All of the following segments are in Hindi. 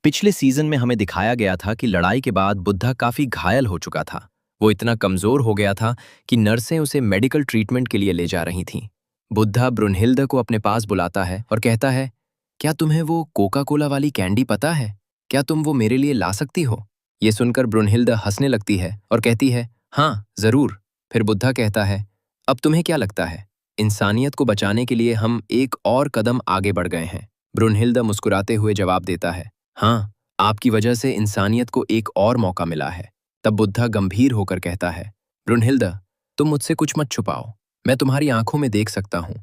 पिछले सीजन में हमें दिखाया गया था कि लड़ाई के बाद बुद्धा काफी घायल हो चुका था। वो इतना कमजोर हो गया था कि नर्सें उसे मेडिकल ट्रीटमेंट के लिए ले जा रही थीं। बुद्धा ब्रुनहिल्ड को अपने पास बुलाता है और कहता है, क्या तुम्हें वो कोका कोला वाली कैंडी पता है? क्या तुम वो मेरे लिए ला सकती हो? ये सुनकर ब्रुनहिल्ड हंसने लगती है और कहती है, हाँ जरूर। फिर बुद्धा कहता है, अब तुम्हें क्या लगता है, इंसानियत को बचाने के लिए हम एक और कदम आगे बढ़ गए हैं? ब्रुनहिल्ड मुस्कुराते हुए जवाब देता है, हाँ, आपकी वजह से इंसानियत को एक और मौका मिला है। तब बुद्धा गंभीर होकर कहता है, ब्रुनहिल्ड, तुम मुझसे कुछ मत छुपाओ, मैं तुम्हारी आंखों में देख सकता हूँ।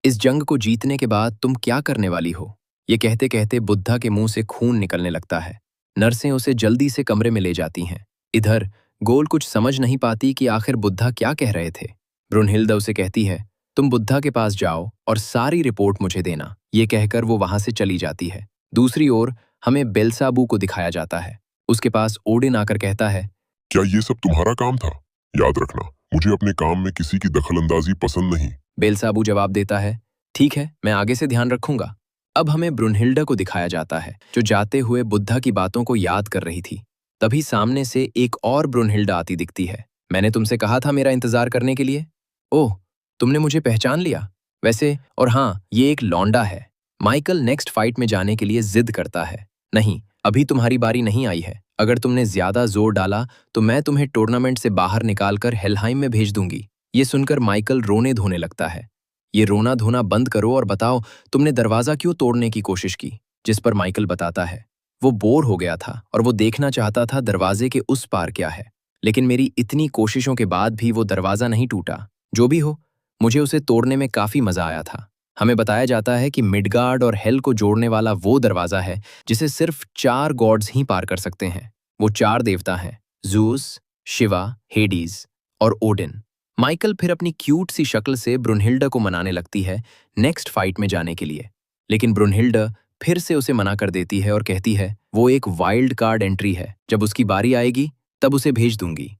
इस जंग को जीतने के बाद तुम क्या करने वाली हो? ये कहते कहते बुद्धा के मुंह से खून निकलने लगता है। नर्सें उसे जल्दी से कमरे में ले जाती हैं। इधर गोल कुछ समझ नहीं पाती कि आखिर बुद्धा क्या कह रहे थे। ब्रुनहिल्ड उसे कहती है, तुम बुद्धा के पास जाओ और सारी रिपोर्ट मुझे देना। ये कहकर वो वहां से चली जाती है। दूसरी ओर हमें बेल्साबू को दिखाया जाता है। उसके पास ओडिन आकर कहता है, क्या ये सब तुम्हारा काम था? याद रखना, मुझे अपने काम में किसी की दखलंदाजी पसंद नहीं। बेल्साबू जवाब देता है, ठीक है, मैं आगे से ध्यान रखूंगा। अब हमें ब्रुनहिल्ड को दिखाया जाता है, जो जाते हुए बुद्धा की बातों को याद कर रही थी। तभी सामने से एक और ब्रुनहिल्ड आती दिखती है। मैंने तुमसे कहा था मेरा इंतजार करने के लिए। ओह, तुमने मुझे पहचान लिया। वैसे और हाँ, ये एक लौंडा है। माइकल नेक्स्ट फाइट में जाने के लिए जिद करता है। नहीं, अभी तुम्हारी बारी नहीं आई है। अगर तुमने ज्यादा जोर डाला तो मैं तुम्हें टूर्नामेंट से बाहर निकालकर हेल्हाइम में भेज दूंगी। ये सुनकर माइकल रोने धोने लगता है। ये रोना धोना बंद करो और बताओ, तुमने दरवाजा क्यों तोड़ने की कोशिश की? जिस पर माइकल बताता है, वो बोर हो गया था और वो देखना चाहता था दरवाजे के उस पार क्या है। लेकिन मेरी इतनी कोशिशों के बाद भी वो दरवाजा नहीं टूटा। जो भी हो, मुझे उसे तोड़ने में काफी मजा आया था। हमें बताया जाता है कि मिडगार्ड और हेल को जोड़ने वाला वो दरवाजा है जिसे सिर्फ 4 गॉड्स ही पार कर सकते हैं। वो 4 देवता हैं, ज़ूस, शिवा, हेडीज और ओडिन। माइकल फिर अपनी क्यूट सी शक्ल से ब्रुनहिल्ड को मनाने लगती है नेक्स्ट फाइट में जाने के लिए। लेकिन ब्रुनहिल्ड फिर से उसे मना कर देती है और कहती है, वो एक वाइल्ड कार्ड एंट्री है, जब उसकी बारी आएगी तब उसे भेज दूंगी।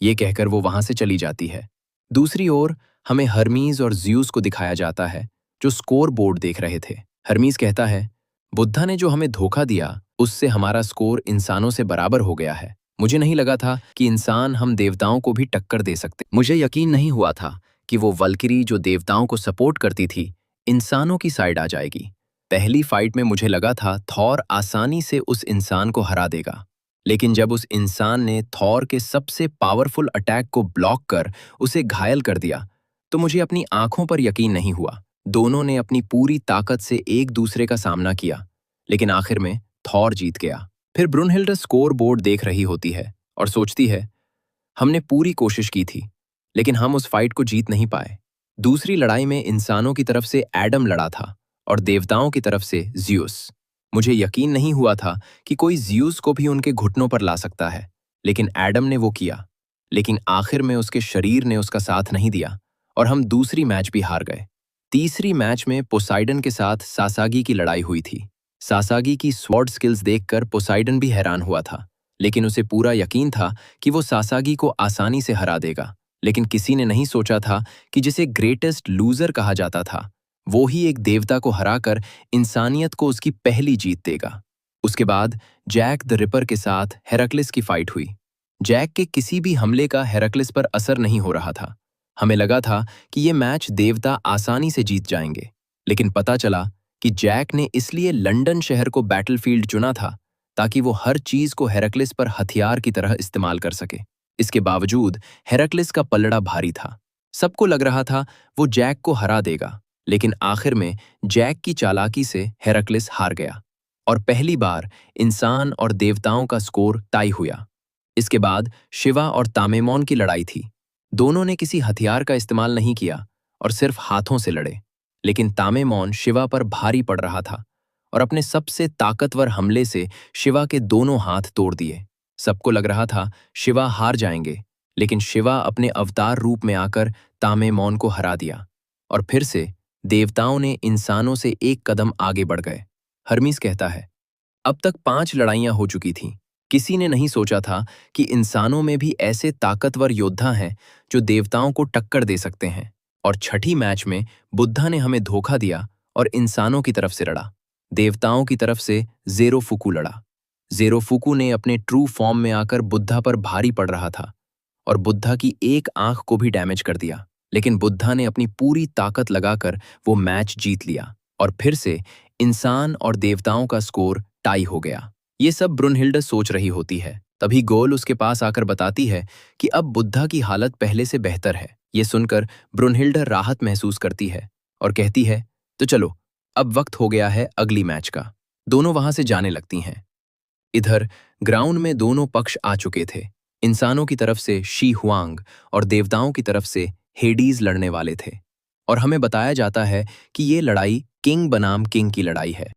ये कहकर वो वहां से चली जाती है। दूसरी ओर हमें हर्मीज और ज़्यूस को दिखाया जाता है, जो स्कोर बोर्ड देख रहे थे। हर्मीज कहता है, बुद्धा ने जो हमें धोखा दिया उससे हमारा स्कोर इंसानों से बराबर हो गया है। मुझे नहीं लगा था कि इंसान हम देवताओं को भी टक्कर दे सकते। मुझे यकीन नहीं हुआ था कि वो वल्किरी जो देवताओं को सपोर्ट करती थी, इंसानों की साइड आ जाएगी। पहली फाइट में मुझे लगा था थॉर आसानी से उस इंसान को हरा देगा। लेकिन जब उस इंसान ने थॉर के सबसे पावरफुल अटैक को ब्लॉक कर उसे घायल कर दिया, तो मुझे अपनी आंखों पर यकीन नहीं हुआ। दोनों ने अपनी पूरी ताकत से एक दूसरे का सामना किया, लेकिन आखिर में थॉर जीत गया। फिर ब्रुनहिल्ड स्कोर बोर्ड देख रही होती है और सोचती है, हमने पूरी कोशिश की थी, लेकिन हम उस फाइट को जीत नहीं पाए। दूसरी लड़ाई में इंसानों की तरफ से एडम लड़ा था और देवताओं की तरफ से ज़्यूस। मुझे यकीन नहीं हुआ था कि कोई ज़्यूस को भी उनके घुटनों पर ला सकता है, लेकिन एडम ने वो किया। लेकिन आखिर में उसके शरीर ने उसका साथ नहीं दिया और हम दूसरी मैच भी हार गए। तीसरी मैच में पोसाइडन के साथ सासागी की लड़ाई हुई थी। सासागी की स्वॉर्ड स्किल्स देखकर पोसाइडन भी हैरान हुआ था, लेकिन उसे पूरा यकीन था कि वो सासागी को आसानी से हरा देगा। लेकिन किसी ने नहीं सोचा था कि जिसे ग्रेटेस्ट लूजर कहा जाता था, वो ही एक देवता को हराकर इंसानियत को उसकी पहली जीत देगा। उसके बाद जैक द रिपर के साथ हेराक्लिस की फाइट हुई। जैक के किसी भी हमले का हेराक्लिस पर असर नहीं हो रहा था। हमें लगा था कि ये मैच देवता आसानी से जीत जाएंगे, लेकिन पता चला कि जैक ने इसलिए लंदन शहर को बैटलफील्ड चुना था ताकि वो हर चीज को हेराक्लिस पर हथियार की तरह इस्तेमाल कर सके। इसके बावजूद हेराक्लिस का पलड़ा भारी था। सबको लग रहा था वो जैक को हरा देगा, लेकिन आखिर में जैक की चालाकी से हेराक्लिस हार गया और पहली बार इंसान और देवताओं का स्कोर टाई हुआ। इसके बाद शिवा और तामेमॉन की लड़ाई थी। दोनों ने किसी हथियार का इस्तेमाल नहीं किया और सिर्फ हाथों से लड़े, लेकिन तामेमॉन शिवा पर भारी पड़ रहा था और अपने सबसे ताकतवर हमले से शिवा के दोनों हाथ तोड़ दिए। सबको लग रहा था शिवा हार जाएंगे, लेकिन शिवा अपने अवतार रूप में आकर तामेमॉन को हरा दिया और फिर से देवताओं ने इंसानों से एक कदम आगे बढ़ गए। हर्मीस कहता है, अब तक 5 लड़ाइयां हो चुकी थीं। किसी ने नहीं सोचा था कि इंसानों में भी ऐसे ताकतवर योद्धा हैं जो देवताओं को टक्कर दे सकते हैं। और छठी मैच में बुद्धा ने हमें धोखा दिया और इंसानों की तरफ से लड़ा। देवताओं की तरफ से ज़ेरो फुकू लड़ा। ज़ेरोफुकू ने अपने ट्रू फॉर्म में आकर बुद्धा पर भारी पड़ रहा था और बुद्धा की एक आंख को भी डैमेज कर दिया। लेकिन बुद्धा ने अपनी पूरी ताकत लगाकर वो मैच जीत लिया और फिर से इंसान और देवताओं का स्कोर टाई हो गया। ये सब ब्रुनहिल्ड सोच रही होती है। तभी गोल उसके पास आकर बताती है कि अब बुद्धा की हालत पहले से बेहतर है। ये सुनकर ब्रुनहिल्ड राहत महसूस करती है और कहती है, तो चलो, अब वक्त हो गया है अगली मैच का। दोनों वहां से जाने लगती हैं। इधर ग्राउंड में दोनों पक्ष आ चुके थे। इंसानों की तरफ से शी हुआंग और देवताओं की तरफ से हेडीज लड़ने वाले थे। और हमें बताया जाता है कि ये लड़ाई किंग बनाम किंग की लड़ाई है।